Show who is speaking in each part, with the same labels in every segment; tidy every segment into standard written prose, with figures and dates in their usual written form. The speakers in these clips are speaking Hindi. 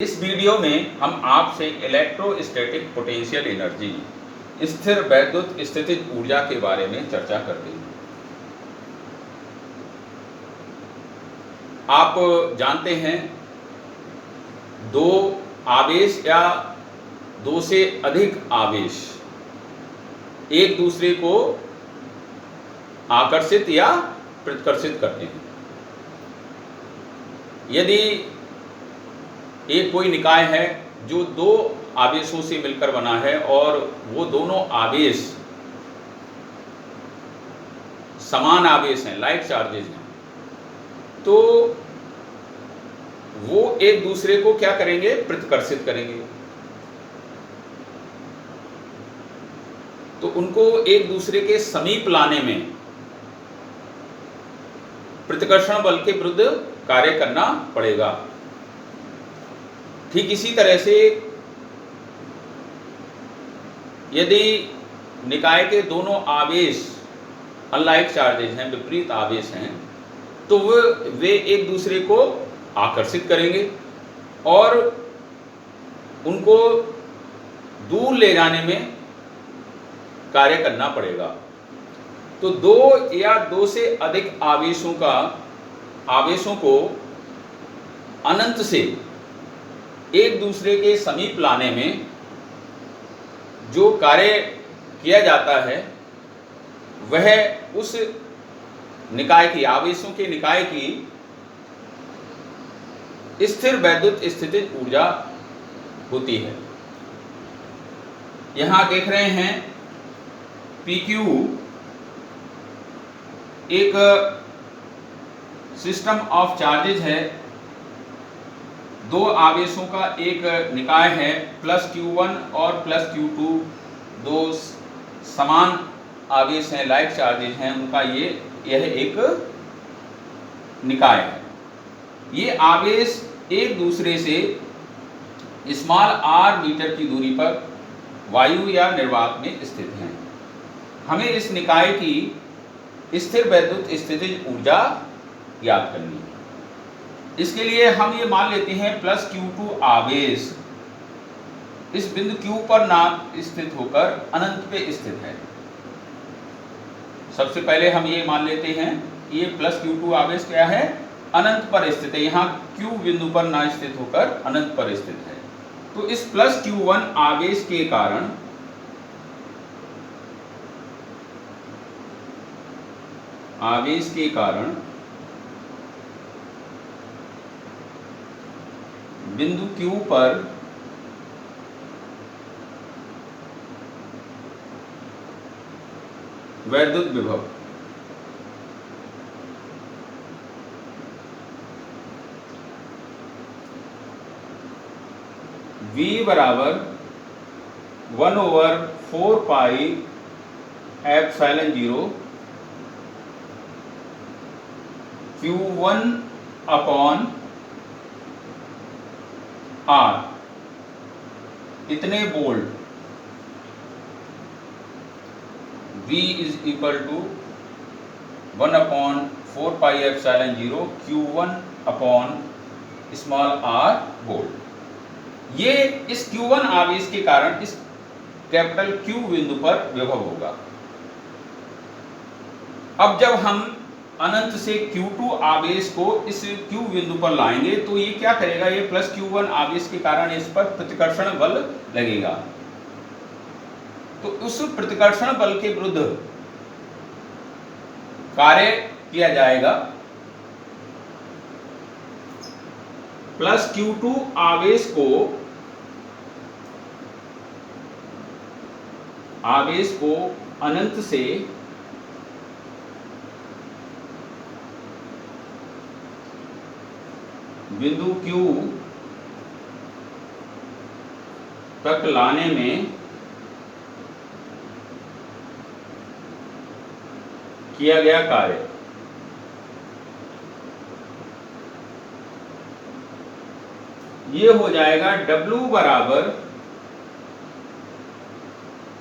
Speaker 1: इस वीडियो में हम आपसे इलेक्ट्रोस्टैटिक पोटेंशियल एनर्जी स्थिर वैद्युत स्थितिज ऊर्जा के बारे में चर्चा करते हैं। आप जानते हैं दो आवेश या दो से अधिक आवेश एक दूसरे को आकर्षित या प्रतिकर्षित करते हैं। यदि एक कोई निकाय है जो दो आवेशों से मिलकर बना है और वो दोनों आवेश समान आवेश हैं, लाइक चार्जेज हैं, तो वो एक दूसरे को क्या करेंगे? प्रतिकर्षित करेंगे। तो उनको एक दूसरे के समीप लाने में प्रतिकर्षण बल के विरुद्ध कार्य करना पड़ेगा। ठीक इसी तरह से यदि निकाय के दोनों आवेश अनलाइक चार्जेज हैं, विपरीत आवेश हैं, तो वे एक दूसरे को आकर्षित करेंगे और उनको दूर ले जाने में कार्य करना पड़ेगा। तो दो या दो से अधिक आवेशों को अनंत से एक दूसरे के समीप लाने में जो कार्य किया जाता है वह उस निकाय की, आवेशों के निकाय की स्थिर वैद्युत स्थितिज ऊर्जा होती है। यहां देख रहे हैं PQ एक सिस्टम ऑफ चार्जेज है। दो आवेशों का एक निकाय है, +Q1 और +Q2, दो समान आवेश हैं, लाइक चार्जेज हैं, उनका यह एक निकाय है। ये आवेश एक दूसरे से r मीटर की दूरी पर वायु या निर्वात में स्थित हैं। हमें इस निकाय की स्थिर वैद्युत स्थितिज ऊर्जा ज्ञात करनी है। इसके लिए हम ये मान लेते हैं +Q2 आवेश इस बिंदु Q पर ना स्थित होकर अनंत पे स्थित है। सबसे पहले हम ये मान लेते हैं ये +Q2 आवेश क्या है? अनंत पर स्थित है। यहाँ Q बिंदु पर ना स्थित होकर अनंत पर स्थित है। तो इस +Q1 आवेश के कारण बिंदु Q पर वैद्युत विभव V बराबर 1/4 पाई ε0 Q1 अपॉन R इतने volt V is equal to 1/4 pi ε0 Q1 upon r volt. ये इस Q1 आवेश के कारण इस कैपिटल Q बिंदु पर विभव होगा। अब जब हम अनंत से Q2 आवेश को इस Q बिंदु पर लाएंगे तो ये क्या करेगा? ये +Q1 आवेश के कारण इस पर प्रतिकर्षण बल लगेगा। तो उस प्रतिकर्षण बल के विरुद्ध कार्य किया जाएगा। +Q2 आवेश को अनंत से बिंदु Q तक लाने में किया गया कार्य ये हो जाएगा W बराबर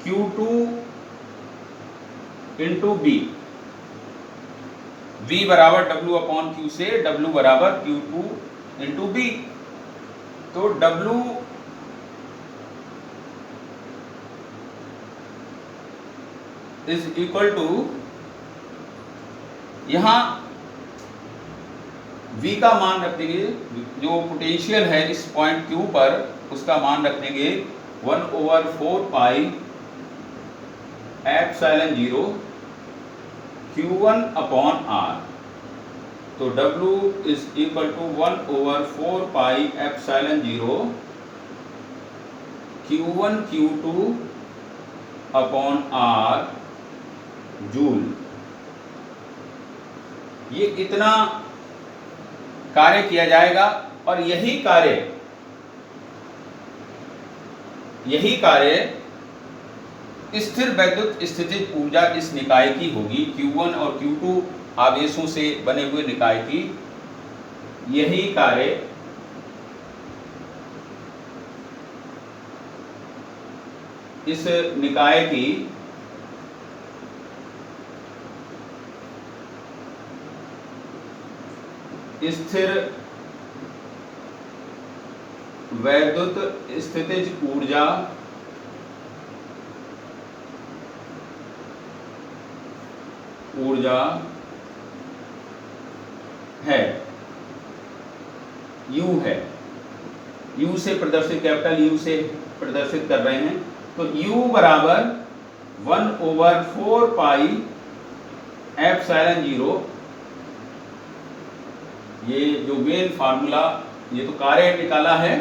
Speaker 1: Q2 इंटू B। V बराबर W अपॉन Q से W बराबर Q2 इंटू B। तो W इज इक्वल टू, यहां V का मान रख देंगे, जो पोटेंशियल है इस पॉइंट Q पर उसका मान रख देंगे 1/4 pi epsilon 0 Q1 upon R। तो W is equal to 1/4 pi epsilon 0 Q1 Q2 upon R joule. ये इतना कार्य किया जाएगा और यही कार्य स्थिर वैद्युत स्थितिज ऊर्जा इस निकाय की होगी। Q1 और Q2 आवेशों से बने हुए निकाय की यही कार्य इस निकाय की स्थिर वैद्युत स्थितिज ऊर्जा है, U है। U से प्रदर्शित, कैपिटल U से प्रदर्शित कर रहे हैं। तो U बराबर 1/4 पाई एप्सिलॉन 0, ये जो मेन फार्मूला, ये तो कार्य निकाला है,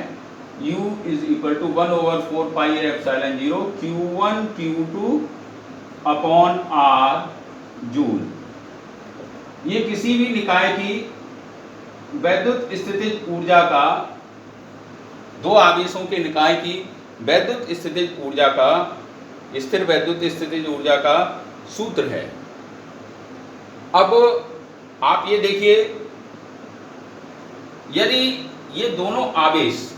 Speaker 1: U is equal to 1/4 pi epsilon 0 Q1 Q2 upon R joule. ये किसी भी निकाय की वैद्युत स्थितिज ऊर्जा का, दो आवेशों के निकाय की वैद्युत स्थितिज ऊर्जा का, स्थिर वैद्युत स्थितिज ऊर्जा का सूत्र है। अब आप ये देखिए, यदि ये दोनों आवेश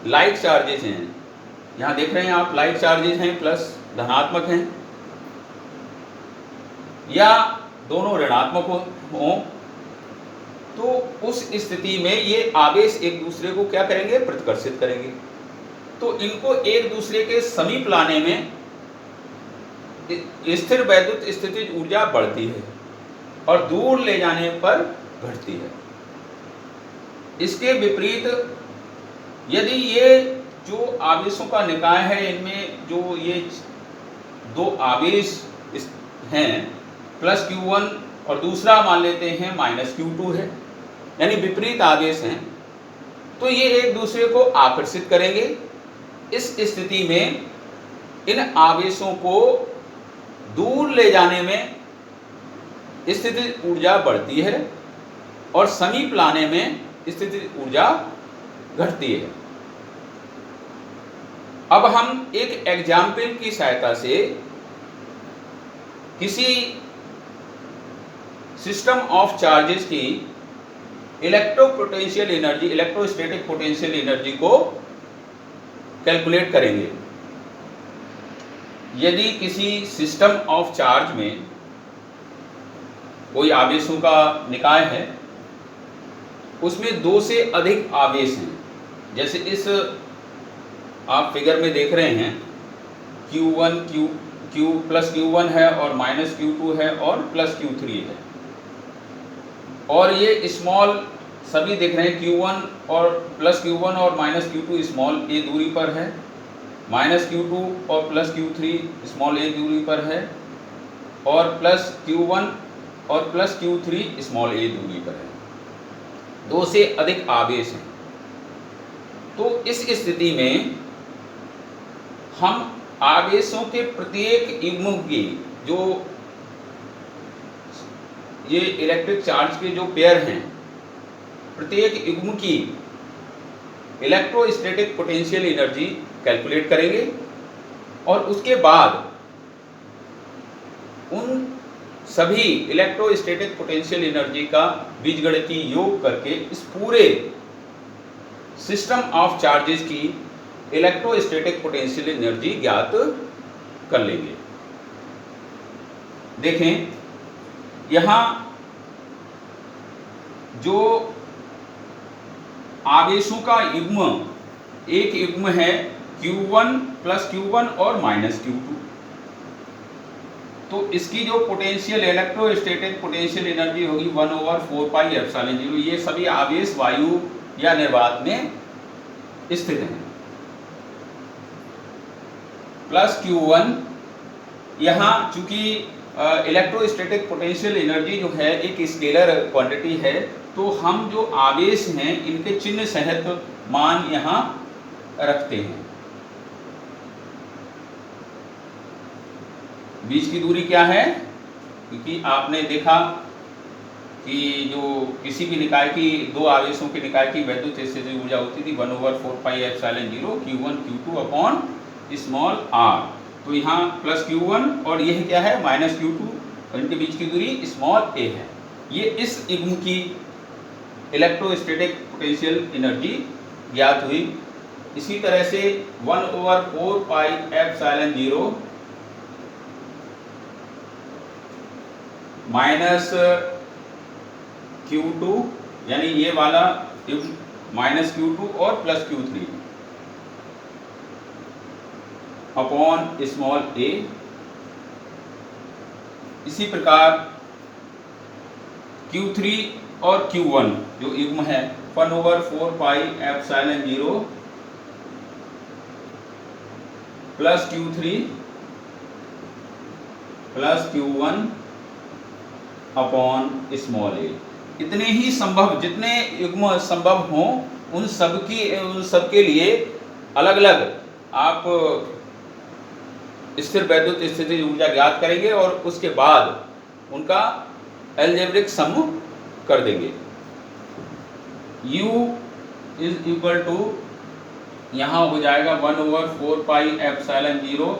Speaker 1: लाइट चार्जेस हैं, यहां देख रहे हैं आप, लाइट चार्जेस हैं, प्लस धनात्मक हैं, या दोनों ऋणात्मक हो, तो उस स्थिति में ये आवेश एक दूसरे को क्या करेंगे, प्रतिकर्षित करेंगे। तो इनको एक दूसरे के समीप लाने में स्थिर वैद्युत स्थितिज ऊर्जा बढ़ती है और दूर ले जाने पर घटती है। इसके विपरीत यदि ये जो आवेशों का निकाय है, इनमें जो ये दो आवेश हैं, प्लस Q1 और दूसरा मान लेते हैं माइनस Q2 है, यानी विपरीत आवेश हैं, तो ये एक दूसरे को आकर्षित करेंगे। इस स्थिति में इन आवेशों को दूर ले जाने में स्थितिज ऊर्जा बढ़ती है और समीप लाने में स्थितिज ऊर्जा घटती है। अब हम एक एग्जाम्पल की सहायता से किसी सिस्टम ऑफ चार्जेस की इलेक्ट्रोपोटेंशियल एनर्जी, इलेक्ट्रोस्टैटिक पोटेंशियल एनर्जी को कैलकुलेट करेंगे। यदि किसी सिस्टम ऑफ चार्ज में कोई आवेशों का निकाय है, उसमें दो से अधिक आवेश हैं, जैसे इस आप फिगर में देख रहे हैं, Q1 Q प्लस Q1 है और माइनस Q2 है और प्लस Q3 है, और ये स्मॉल सभी देख रहे हैं, Q1 और प्लस Q1 और माइनस Q2 स्मॉल a दूरी पर है, माइनस Q2 और प्लस Q3 स्मॉल a दूरी पर है, और प्लस Q1 और प्लस Q3 स्मॉल a दूरी पर है। दो से अधिक आवेश हैं। तो इस स्थिति में हम आवेशों के प्रत्येक युग्म की, जो ये इलेक्ट्रिक चार्ज के जो पेयर हैं, प्रत्येक युग्म की इलेक्ट्रोस्टैटिक पोटेंशियल एनर्जी कैलकुलेट करेंगे और उसके बाद उन सभी इलेक्ट्रोस्टैटिक पोटेंशियल एनर्जी का बीजगणितीय योग करके इस पूरे सिस्टम ऑफ चार्जेस की इलेक्ट्रोस्टैटिक पोटेंशियल एनर्जी ज्ञात कर लेंगे। देखें, यहाँ जो आवेशों का युग्म, एक युग्म है Q1 प्लस Q1 और माइनस Q2। तो इसकी जो पोटेंशियल इलेक्ट्रोस्टैटिक पोटेंशियल एनर्जी होगी 1/4πε0। ये सभी आवेश वायु या निर्वात में स्थित हैं। प्लस Q1, यहाँ चूंकि इलेक्ट्रोस्टैटिक पोटेंशियल एनर्जी जो है एक स्केलर क्वांटिटी है, तो हम जो आवेश हैं इनके चिन्ह सहित मान यहाँ रखते हैं। बीच की दूरी क्या है? क्योंकि आपने देखा कि जो किसी भी निकाय की, दो आवेशों के निकाय की वैद्युत स्थितिज ऊर्जा होती थी 1/4πε0 Q1 Q2 upon small r। तो यहाँ प्लस Q1 और यह क्या है माइनस Q2, और इनके बीच की दूरी स्मॉल a है। ये इस युग्म की इलेक्ट्रोस्टैटिक पोटेंशियल एनर्जी ज्ञात हुई। इसी तरह से 1/4πε0 माइनस Q2, यानी ये वाला युग्म माइनस Q2 और plus Q3 upon small a। इसी प्रकार Q3 और Q1 जो युग्म है 1/4πε0 plus Q3 plus Q1 upon small a। इतने ही संभव, जितने युग्म संभव हों उन सब के लिए अलग अलग आप स्थिर वैद्युत स्थितिज ऊर्जा ज्ञात करेंगे और उसके बाद उनका अलजेब्रिक सम कर देंगे। U इज इक्वल टू, यहाँ हो जाएगा 1/4πε0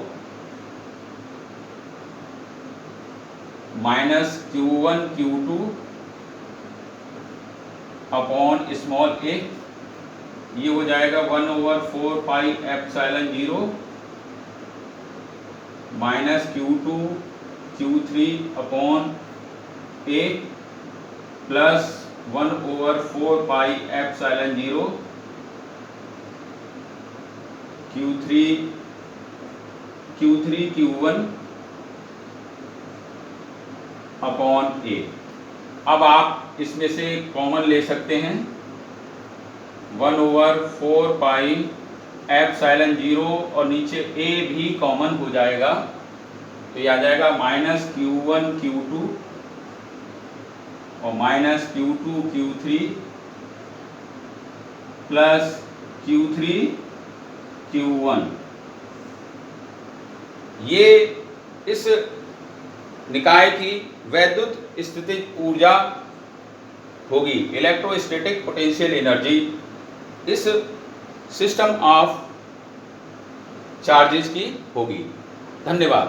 Speaker 1: minus Q1 Q2 upon small a। ये हो जाएगा 1/4πε0 minus Q2 Q3 upon a plus 1/4πε0 Q3 Q1 upon a। अब आप इसमें से कॉमन ले सकते हैं, 1/4πε0 और नीचे a भी कॉमन हो जाएगा, तो ये आ जाएगा माइनस Q1 Q2 और minus Q2 Q3 plus Q3 Q1। ये इस निकाय की वैद्युत स्थितिज ऊर्जा होगी, इलेक्ट्रोस्टैटिक पोटेंशियल एनर्जी इस सिस्टम ऑफ चार्जेस की होगी। धन्यवाद।